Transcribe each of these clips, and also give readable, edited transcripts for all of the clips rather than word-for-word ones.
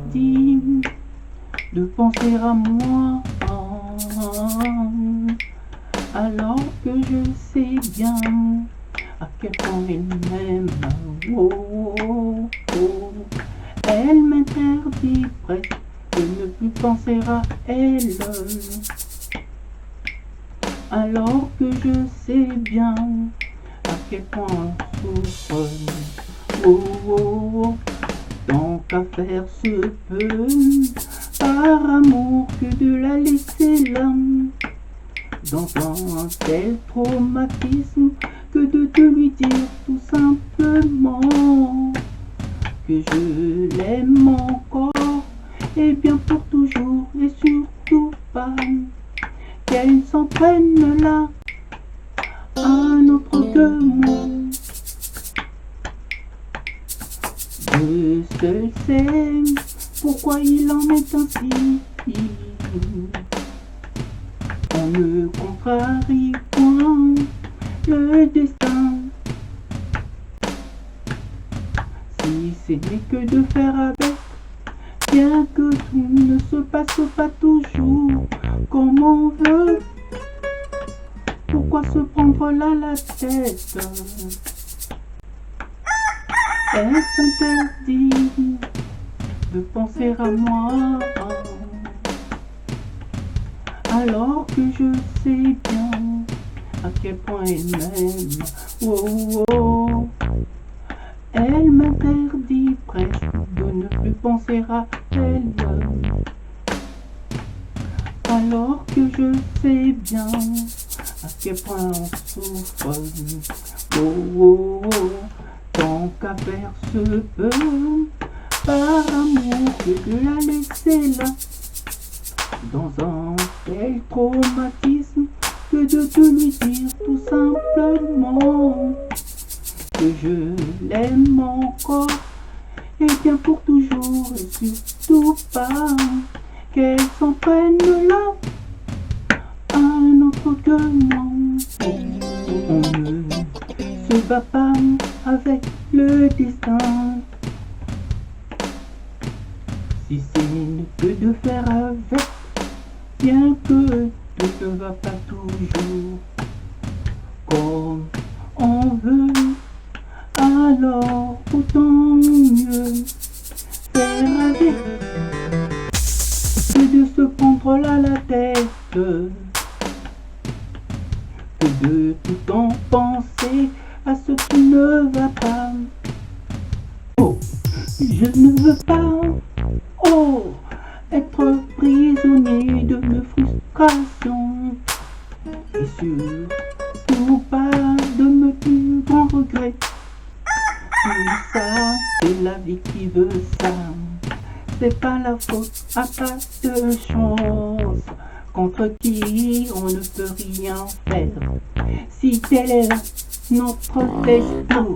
m'interdit de penser à moi, alors que je sais bien à quel point elle m'aime. Oh, oh, oh. Elle m'interdit presque de ne plus penser à elle, alors que je sais bien à quel point on souffre. Oh, oh, oh. Tant qu'à faire se peut, par amour que de la laisser là, dans un tel traumatisme, que de te lui dire tout simplement que je l'aime encore, et bien pour toujours, et surtout pas qu'elle s'en prenne là à un autre que moi. Je seul sais pourquoi il en est ainsi. On ne contrarie point le destin, si ce n'est que de faire avec, bien que tout ne se passe pas toujours comme on veut. Pourquoi se prendre là la tête? Elle s'interdit de penser à moi, alors que je sais bien à quel point elle m'aime. Oh, oh. Elle m'interdit presque de ne plus penser à elle, alors que je sais bien à quel point on souffre. Oh, oh, oh. Tant qu'à faire se peut, par amour que de la laisser là, dans un tel traumatisme, que de te lui dire tout simplement que je l'aime encore, et bien pour toujours, et surtout pas qu'elle s'en prenne là à un autre que moi. On ne se bat pas avec le destin, si c'est que de faire avec, bien que tout ne va pas toujours comme on veut, alors autant mieux faire avec que de se prendre là la tête, que de tout en penser à ce qui ne va pas. Oh, je ne veux pas, oh, être prisonnier de mes frustrations, et surtout pas de mes plus grands regrets. Tout ça, c'est la vie qui veut ça. C'est pas la faute à pas de chance, contre qui on ne peut rien faire. Si tel est notre destin,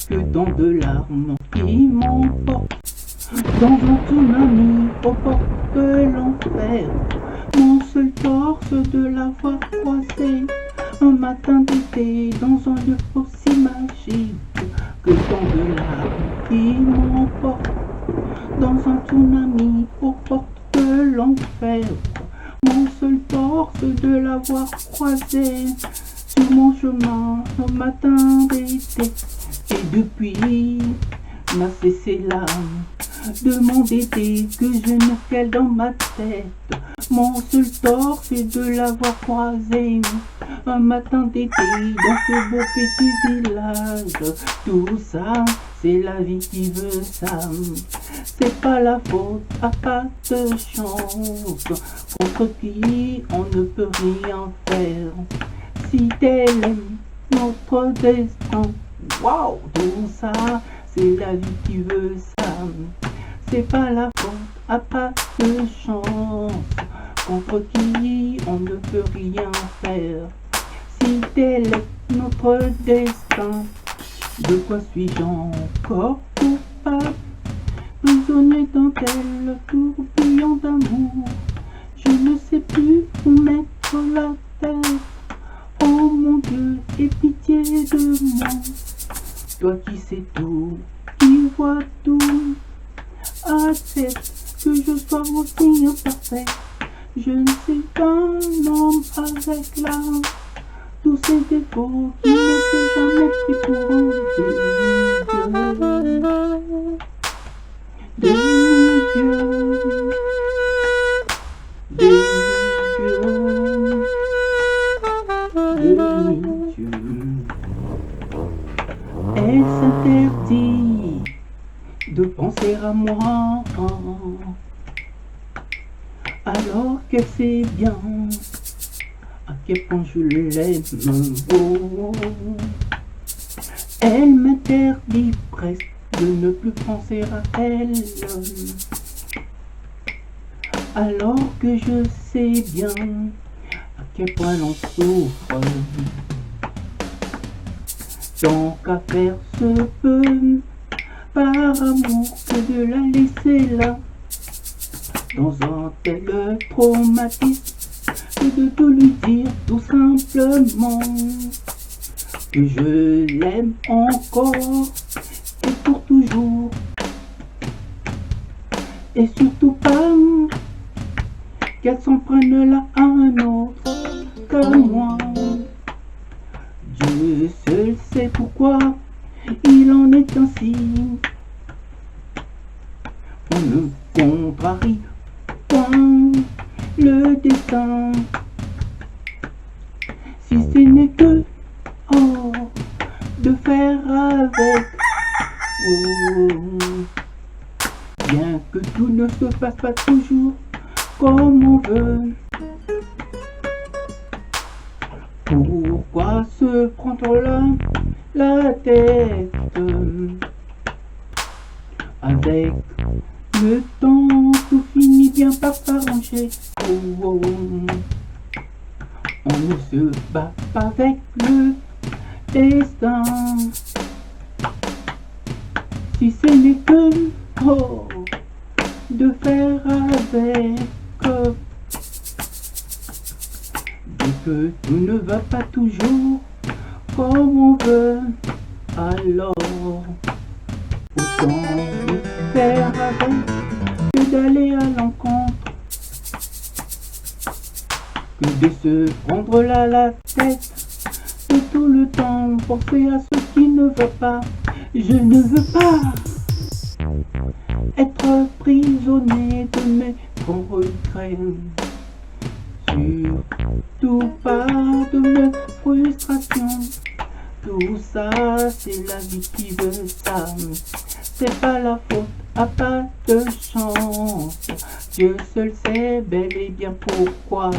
que dans de larmes qui m'emportent, dans un tsunami aux portes de l'enfer, mon seul torse de l'avoir croisé un matin d'été dans un lieu aussi magique, que dans de larmes qui m'emportent, dans un tsunami aux portes de l'enfer, mon seul torse de l'avoir croisé sur mon chemin un matin d'été, et depuis n'a cessé là de m'embêter que je ne cale dans ma tête. Mon seul tort c'est de l'avoir croisé un matin d'été dans ce beau petit village. Tout ça, c'est la vie qui veut ça. C'est pas la faute à pas de chance, contre qui on ne peut rien faire. Si tel est notre destin, waouh, tout ça, c'est la vie qui veut ça. C'est pas la faute à pas de chance, contre qui on ne peut rien faire. Si tel est notre destin, de quoi suis-je encore coupable? Prisonnier d'un tel tourbillon d'amour, je ne sais plus où mettre la tête. Oh mon Dieu, aie pitié de moi, toi qui sais tout, qui vois tout, Accepte que je sois aussi imparfait. Je ne suis qu'un homme avec l'âme, tous ces défauts qui ne s'est jamais pris pour un demi-dieu. Demi-dieu. Elle s'interdit de penser à moi, alors qu'elle sait bien à quel point je l'aime. Oh. Elle m'interdit presque de ne plus penser à elle, alors que je sais bien à quel point l'on souffre. Tant qu'à faire se peut, par amour que de la laisser là, dans un tel traumatisme, que de tout lui dire tout simplement que je l'aime encore et pour toujours, et surtout pas qu'elle s'en prenne là à un autre qu'à moi. Dieu seul sait pourquoi il en est ainsi. On ne contrarie point le destin, si ce n'est que de faire avec. Bien que tout ne se passe pas toujours comme on veut. Pourquoi se prendre la tête? Avec le temps, tout finit bien par s'arranger. On ne se bat pas avec le destin, si ce n'est que de faire avec. Dès que tout ne va pas toujours comme on veut, alors autant faire avec que d'aller à l'encontre, que de se prendre la tête et tout le temps penser à ce qui ne va pas. Je ne veux pas être prisonnier de mes regrets, surtout pas de mes frustrations. Tout ça, c'est la vie qui veut ça. C'est pas la faute, à pas de chance. Dieu seul sait bel et bien pourquoi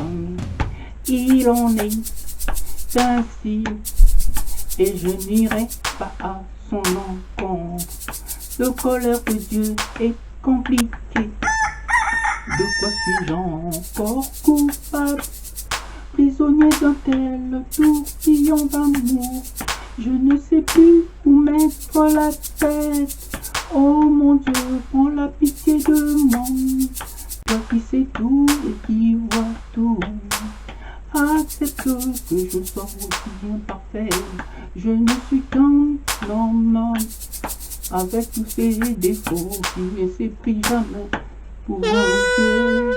il en est ainsi. Et je n'irai pas à son encontre. Le colère de Dieu est compliqué. De quoi suis-je encore coupable? Prisonnier d'un tel tourbillon d'amour, je ne sais plus où mettre la tête. Oh mon Dieu, prends la pitié de moi, toi qui sais tout et qui vois tout. Accepte que je sois aussi imparfait. Je ne suis qu'un homme avec tous ces défauts qui ne s'est pris jamais pour un Dieu,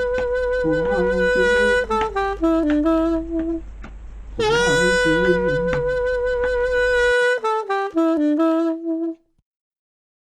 pour un Dieu, pour un Dieu.